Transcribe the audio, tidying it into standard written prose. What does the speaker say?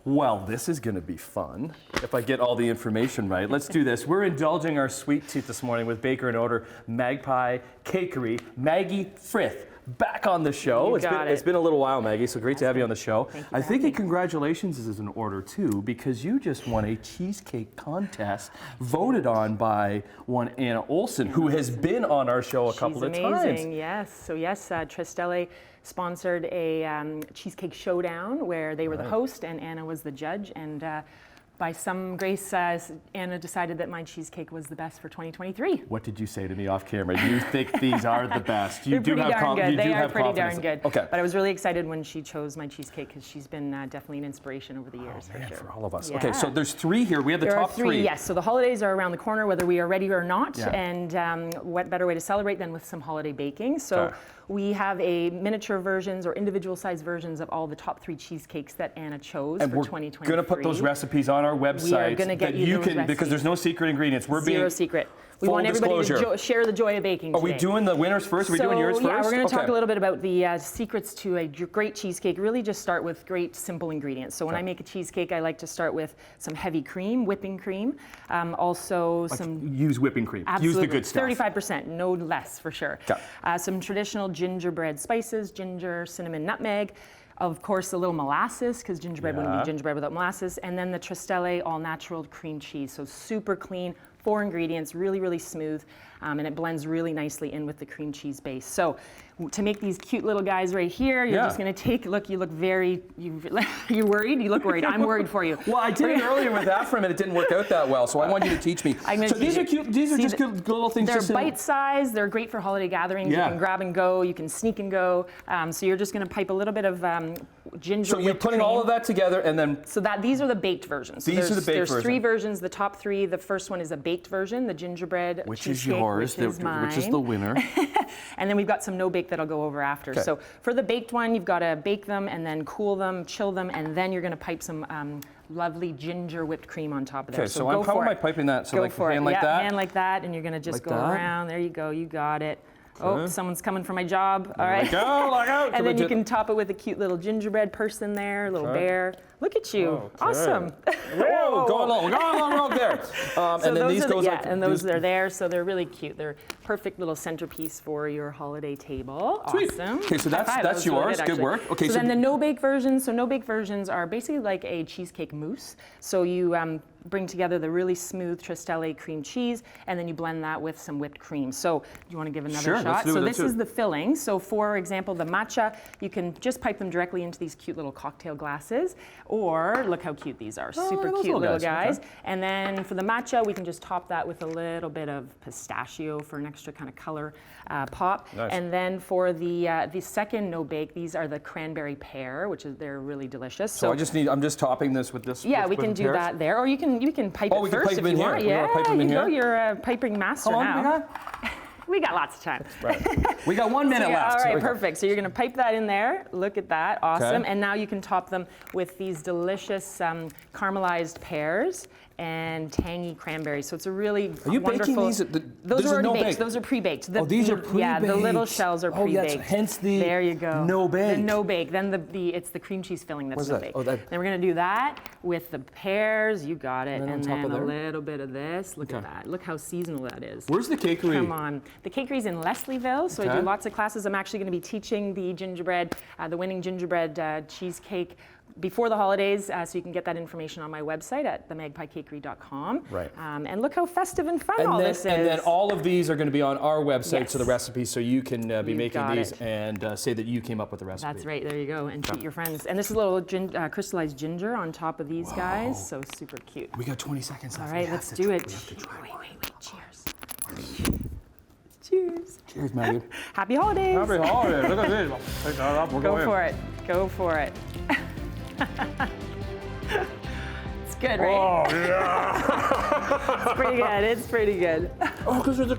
Well, this is going to be fun if I get all the information right. Let's do this. We're indulging our sweet tooth this morning with baker and owner Magpie Cakery, Maggie Frith. Back on the show. It's been a little while, Maggie, so great to have you on the show. I think congratulations is in order too, because you just won a cheesecake contest voted on by one Anna Olsen, who has been on our show a couple of times. She's amazing, yes. So yes, Tristele sponsored a cheesecake showdown where they were the host and Anna was the judge, and by some grace, Anna decided that my cheesecake was the best for 2023. What did you say to me off camera? You think these are the best? You They're pretty darn good. They are pretty darn good. Okay. But I was really excited when she chose my cheesecake because she's been definitely an inspiration over the years. Oh, man, for sure. for all of us. Yeah. Okay, so there's three here. We have the top three. Yes, so the holidays are around the corner, whether we are ready or not. Yeah. And what better way to celebrate than with some holiday baking? So we have a miniature versions or individual size versions of all the top 3 cheesecakes that Anna chose for 2023. We're going to put those recipes on our website. We are going to get you those recipes. Because there's no secret ingredients. Zero secret. We want everybody to share the joy of baking today. Are we doing the winners first? Are we doing yours first? Yeah, we're going to talk a little bit about the secrets to a great cheesecake. Really just start with great simple ingredients. So when I make a cheesecake, I like to start with some heavy cream, whipping cream. Also some... Use whipping cream. Absolutely. Use the good stuff. 35%, no less for sure. Okay. Some traditional gingerbread spices, ginger, cinnamon, nutmeg. Of course, a little molasses, because gingerbread wouldn't be gingerbread without molasses. And then the Tristele all-natural cream cheese. So super clean, 4 ingredients, really, really smooth. And it blends really nicely in with the cream cheese base. So to make these cute little guys right here, you're just going to take, look, you look very, you're worried? You look worried. I'm worried for you. Well, I did it earlier with Ephraim and it didn't work out that well, so I want you to teach me. So these are cute, these are just good little things. They're bite-sized, they're great for holiday gatherings. You can grab and go, you can sneak and go. So you're just going to pipe a little bit of ginger. So you're putting all of that together and then... So these are the baked versions. So these are the baked versions. There's 3 versions, the top 3. The first one is a baked version, the gingerbread cheesecake, which is yours, which is the winner. And then we've got some no-bake that'll go over after. Okay. So for the baked one, you've got to bake them and then cool them, chill them, and then you're going to pipe some lovely ginger whipped cream on top of there. Okay, so how am I piping that? So hand like that? Hand like that, and you're going to just go around. There you go, you got it. Oh, someone's coming for my job. All right. Look out. And then you can top it with a cute little gingerbread person there, a little bear. Look at you. Okay. Awesome. Whoa, go along there. And then these those are there, so they're really cute. They're perfect little centerpiece for your holiday table. Sweet. Awesome. Okay, so that's yours. Good work. Okay, so then the no-bake versions. So no-bake versions are basically like a cheesecake mousse. So you bring together the really smooth Tristele cream cheese, and then you blend that with some whipped cream. So do you want to give another shot? So this is the filling. So for example, the matcha, you can just pipe them directly into these cute little cocktail glasses, or look how cute these are. Super cute little guys. Okay. And then for the matcha, we can just top that with a little bit of pistachio for an extra kind of color pop. Nice. And then for the second no-bake, these are the cranberry pear, they're really delicious. So I'm just topping this with this. Yeah, we can do that there, or you can pipe it first if you want. Yeah, you go. You're a piping master now. We got lots of time. We got 1 minute left. All right, perfect. So you're going to pipe that in there. Look at that. Awesome. And now you can top them with these delicious caramelized pears and tangy cranberries. So it's a really Are you wonderful... baking these? Those are already baked. Those are pre-baked. These are pre-baked. Yeah, the little shells are pre-baked. Oh, hence the there you go. no-bake. The no-bake. Then it's the cream cheese filling that's no-bake. Oh, then we're going to do that with the pears. You got it. And then a little bit of this. Look at that. Look how seasonal that is. Where's the cakery? Come on. The cakery's in Leslieville, so I do lots of classes. I'm actually going to be teaching the gingerbread, the winning gingerbread cheesecake before the holidays, so you can get that information on my website at themagpiecakery.com. Right. And look how festive and fun all this is. And then all of these are going to be on our website, so the recipes, so you can be making these and say that you came up with the recipe. That's right. There you go. And treat your friends. And this is a little crystallized ginger on top of these guys, so super cute. We got 20 seconds left. All right, let's do it. Wait. Cheers. Cheers. Cheers, Maggie. Happy holidays. Happy holidays. Look at this. I'll take that up. Go for it. Go for it. It's good, right? Oh, yeah. It's pretty good. It's pretty good. Oh, because there's a